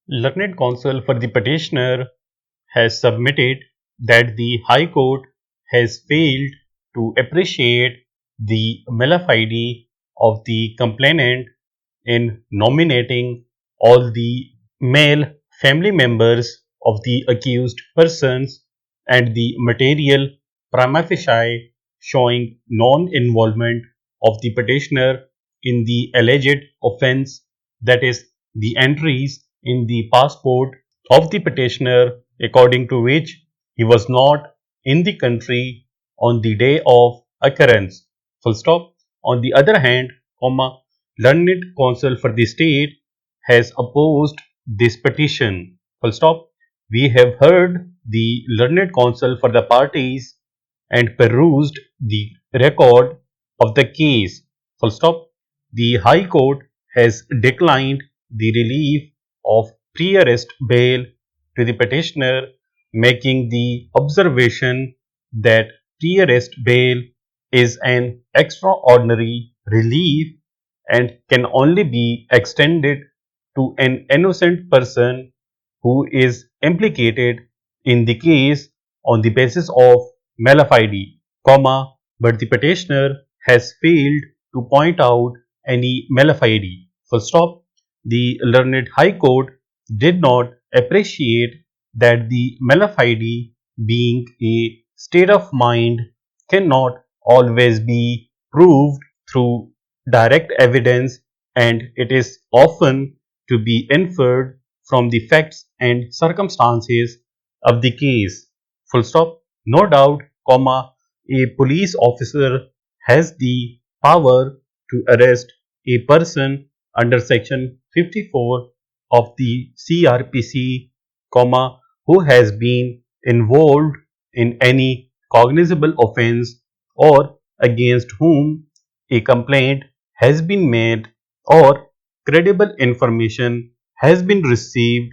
Learned counsel for the petitioner has submitted that the High Court has failed to appreciate the malafide of the complainant in nominating all the male family members of the accused persons and the material prima facie showing non-involvement of the petitioner in the alleged offence, that is, the entries in the passport of the petitioner according to which he was not in the country on the day of occurrence. Full stop. On the other hand, learned counsel for the state has opposed this petition. Full stop. We have heard the learned counsel for the parties and perused the record of the case. Full stop. The High Court has declined the relief of pre-arrest bail to the petitioner, making the observation that pre-arrest bail is an extraordinary relief and can only be extended to an innocent person who is implicated in the case on the basis of malafide, but the petitioner has failed to point out any malafide. Full stop. The learned High Court did not appreciate that the malafide, being a state of mind, cannot always be proved through direct evidence, and it is often to be inferred from the facts and circumstances of the case. Full stop. No doubt, a police officer has the power to arrest a person under section 54 of the CrPC, who has been involved in any cognizable offence or against whom a complaint has been made or credible information has been received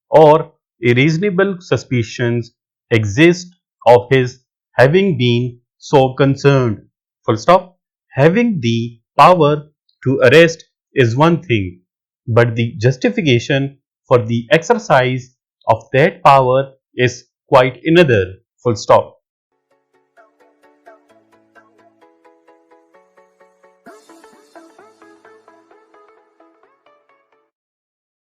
or a reasonable suspicions exist of his having been so concerned. Full stop. Having the power to arrest is one thing, but the justification for the exercise of that power is quite another. Full stop.